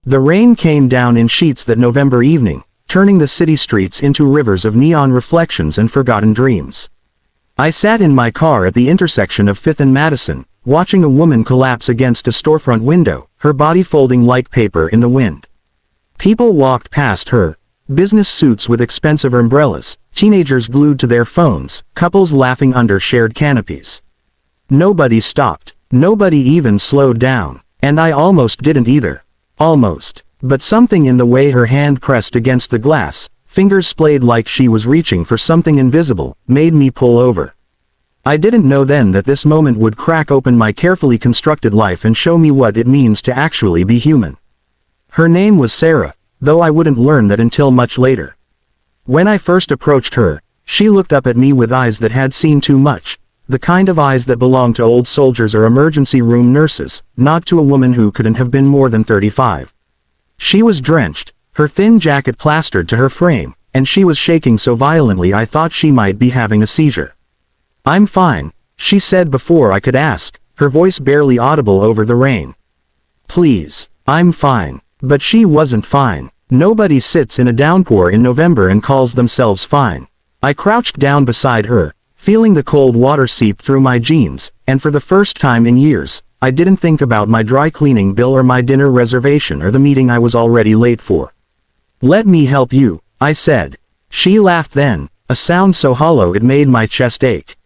The rain came down in sheets that November evening, turning the city streets into rivers of neon reflections and forgotten dreams. I sat in my car at the intersection of 5th and Madison, watching a woman collapse against a storefront window, her body folding like paper in the wind. People walked past her, business suits with expensive umbrellas, teenagers glued to their phones, couples laughing under shared canopies. Nobody stopped. Nobody even slowed down. And I almost didn't either. Almost. But something in the way her hand pressed against the glass, fingers splayed like she was reaching for something invisible, made me pull over. I didn't know then that this moment would crack open my carefully constructed life and show me what it means to actually be human. Her name was Sarah, though I wouldn't learn that until much later. When I first approached her, she looked up at me with eyes that had seen too much, the kind of eyes that belong to old soldiers or emergency room nurses, not to a woman who couldn't have been more than 35. She was drenched, her thin jacket plastered to her frame, and she was shaking so violently I thought she might be having a seizure. "I'm fine," she said before I could ask, her voice barely audible over the rain. "Please, I'm fine." But she wasn't fine. Nobody sits in a downpour in November and calls themselves fine. I crouched down beside her, feeling the cold water seep through my jeans, and for the first time in years, I didn't think about my dry cleaning bill or my dinner reservation or the meeting I was already late for. "Let me help you," I said. She laughed then, a sound so hollow it made my chest ache.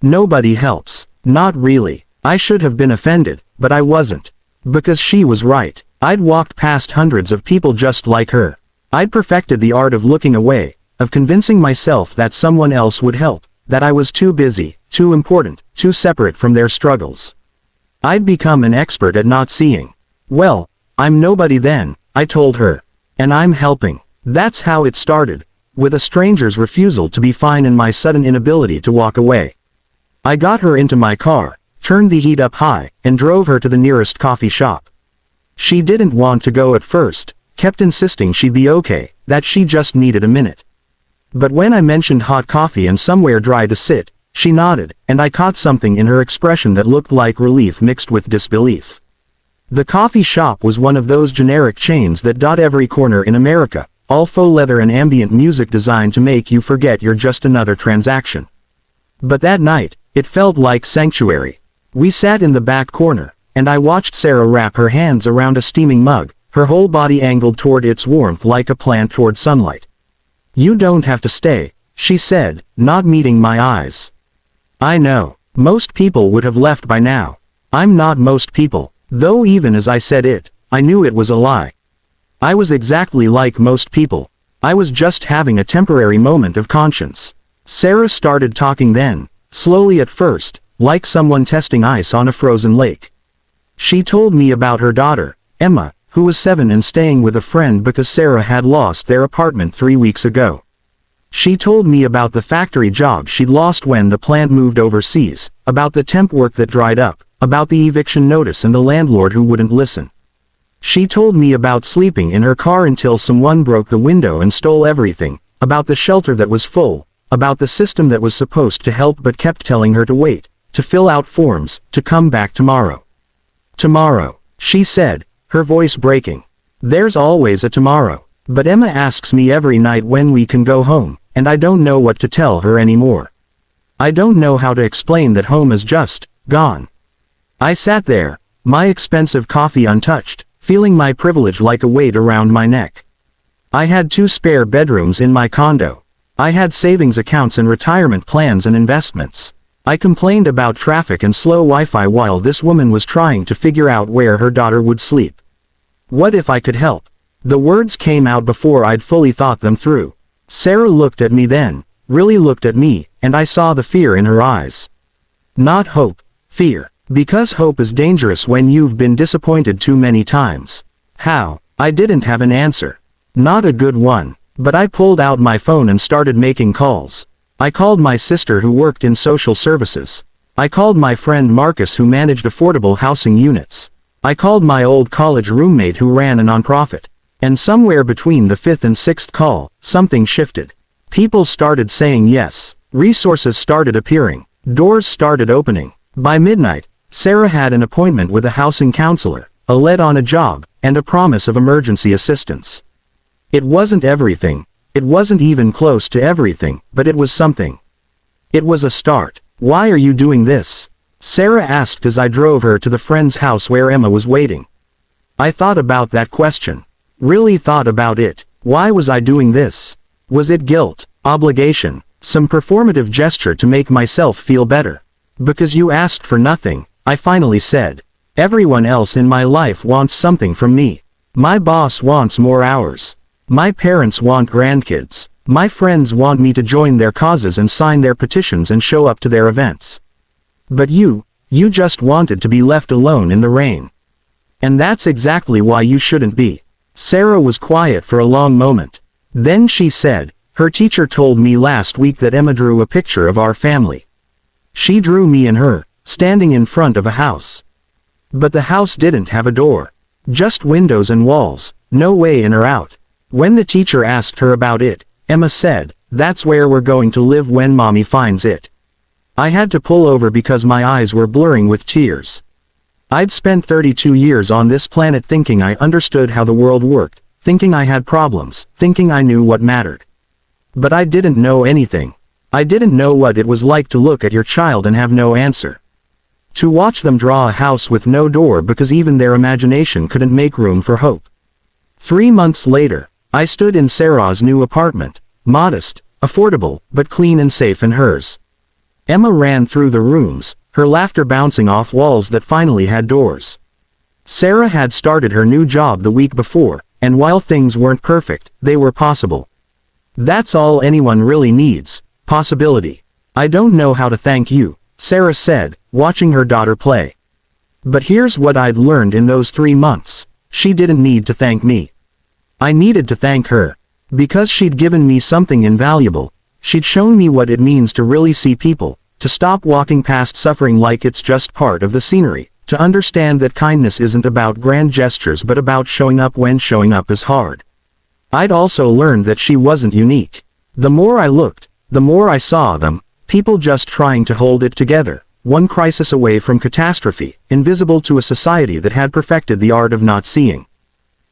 "Nobody helps. Not really." I should have been offended, but I wasn't. Because she was right. I'd walked past hundreds of people just like her. I'd perfected the art of looking away, of convincing myself that someone else would help, that I was too busy, too important, too separate from their struggles. I'd become an expert at not seeing. "Well, I'm nobody then," I told her. "And I'm helping." That's how it started, with a stranger's refusal to be fine and my sudden inability to walk away. I got her into my car, turned the heat up high, and drove her to the nearest coffee shop. She didn't want to go at first, kept insisting she'd be okay, that she just needed a minute. But when I mentioned hot coffee and somewhere dry to sit, she nodded, and I caught something in her expression that looked like relief mixed with disbelief. The coffee shop was one of those generic chains that dot every corner in America, all faux leather and ambient music designed to make you forget you're just another transaction. But that night, it felt like sanctuary. We sat in the back corner, and I watched Sarah wrap her hands around a steaming mug, her whole body angled toward its warmth like a plant toward sunlight. "You don't have to stay," she said, not meeting my eyes. "I know. Most people would have left by now. I'm not most people," though even as I said it, I knew it was a lie. I was exactly like most people. I was just having a temporary moment of conscience. Sarah started talking then, slowly at first, like someone testing ice on a frozen lake. She told me about her daughter, Emma, who was 7 and staying with a friend because Sarah had lost their apartment 3 weeks ago. She told me about the factory job she'd lost when the plant moved overseas, about the temp work that dried up, about the eviction notice and the landlord who wouldn't listen. She told me about sleeping in her car until someone broke the window and stole everything, about the shelter that was full, about the system that was supposed to help but kept telling her to wait, to fill out forms, to come back tomorrow. "Tomorrow," she said, her voice breaking. "There's always a tomorrow. But Emma asks me every night when we can go home, and I don't know what to tell her anymore. I don't know how to explain that home is just gone." I sat there, my expensive coffee untouched, feeling my privilege like a weight around my neck. I had 2 spare bedrooms in my condo. I had savings accounts and retirement plans and investments. I complained about traffic and slow Wi-Fi while this woman was trying to figure out where her daughter would sleep. What if I could help? The words came out before I'd fully thought them through. Sarah looked at me then, really looked at me, and I saw the fear in her eyes. Not hope, fear. Because hope is dangerous when you've been disappointed too many times. How? I didn't have an answer. Not a good one. But I pulled out my phone and started making calls. I called my sister who worked in social services. I called my friend Marcus who managed affordable housing units. I called my old college roommate who ran a nonprofit. And somewhere between the 5th and 6th call, something shifted. People started saying yes. Resources started appearing. Doors started opening. By midnight, Sarah had an appointment with a housing counselor, a lead on a job, and a promise of emergency assistance. It wasn't everything. It wasn't even close to everything, but it was something. It was a start. "Why are you doing this?" Sarah asked as I drove her to the friend's house where Emma was waiting. I thought about that question. Really thought about it. Why was I doing this? Was it guilt, obligation, some performative gesture to make myself feel better? "Because you asked for nothing," I finally said. "Everyone else in my life wants something from me. My boss wants more hours. My parents want grandkids. My friends want me to join their causes and sign their petitions and show up to their events. But you just wanted to be left alone in the rain. And that's exactly why you shouldn't be." Sarah was quiet for a long moment. Then she said, "Her teacher told me last week that Emma drew a picture of our family. She drew me and her, standing in front of a house. But the house didn't have a door. Just windows and walls, no way in or out. When the teacher asked her about it, Emma said, 'That's where we're going to live when Mommy finds it.' I had to pull over because my eyes were blurring with tears. I'd spent 32 years on this planet thinking I understood how the world worked, thinking I had problems, thinking I knew what mattered. But I didn't know anything. I didn't know what it was like to look at your child and have no answer. To watch them draw a house with no door because even their imagination couldn't make room for hope. 3 months later, I stood in Sarah's new apartment, modest, affordable, but clean and safe and hers. Emma ran through the rooms, her laughter bouncing off walls that finally had doors. Sarah had started her new job the week before, and while things weren't perfect, they were possible. That's all anyone really needs, possibility. "I don't know how to thank you," Sarah said, watching her daughter play. But here's what I'd learned in those 3 months. She didn't need to thank me. I needed to thank her. Because she'd given me something invaluable. She'd shown me what it means to really see people, to stop walking past suffering like it's just part of the scenery, to understand that kindness isn't about grand gestures but about showing up when showing up is hard. I'd also learned that she wasn't unique. The more I looked, the more I saw them, people just trying to hold it together, one crisis away from catastrophe, invisible to a society that had perfected the art of not seeing.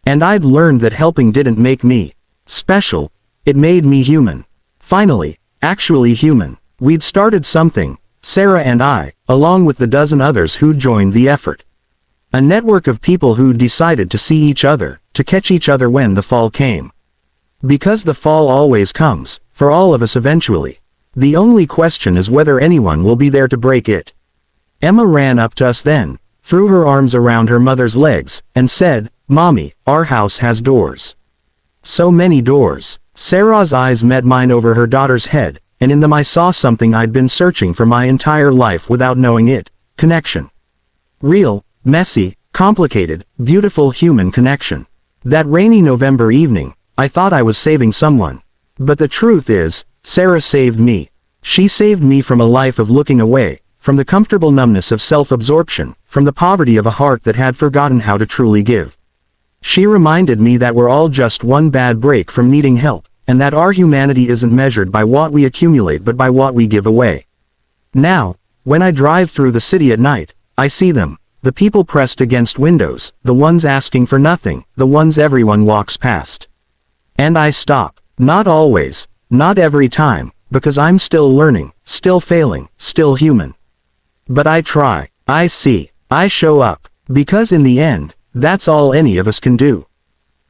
And I'd learned that helping didn't make me special, it made me human. Finally, actually human. We'd started something, Sarah and I, along with the dozen others who'd joined the effort. A network of people who'd decided to see each other, to catch each other when the fall came. Because the fall always comes, for all of us eventually. The only question is whether anyone will be there to break it. Emma ran up to us then, threw her arms around her mother's legs, and said, "Mommy, our house has doors." So many doors. Sarah's eyes met mine over her daughter's head, and in them I saw something I'd been searching for my entire life without knowing it: connection. Real, messy, complicated, beautiful human connection. That rainy November evening, I thought I was saving someone. But the truth is, Sarah saved me. She saved me from a life of looking away, from the comfortable numbness of self-absorption, from the poverty of a heart that had forgotten how to truly give. She reminded me that we're all just one bad break from needing help, and that our humanity isn't measured by what we accumulate but by what we give away. Now, when I drive through the city at night, I see them, the people pressed against windows, the ones asking for nothing, the ones everyone walks past. And I stop. Not always, not every time, because I'm still learning, still failing, still human. But I try, I see, I show up, because in the end, that's all any of us can do.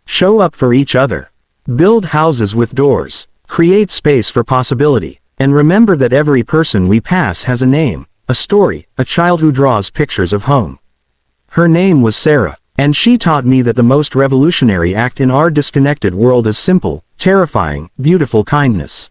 Show up for each other. Build houses with doors. Create space for possibility. And remember that every person we pass has a name, a story, a child who draws pictures of home. Her name was Sarah, and she taught me that the most revolutionary act in our disconnected world is simple, terrifying, beautiful kindness.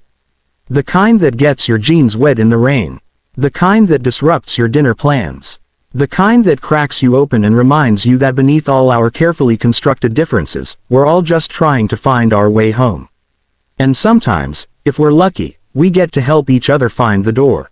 The kind that gets your jeans wet in the rain. The kind that disrupts your dinner plans. The kind that cracks you open and reminds you that beneath all our carefully constructed differences, we're all just trying to find our way home. And sometimes, if we're lucky, we get to help each other find the door.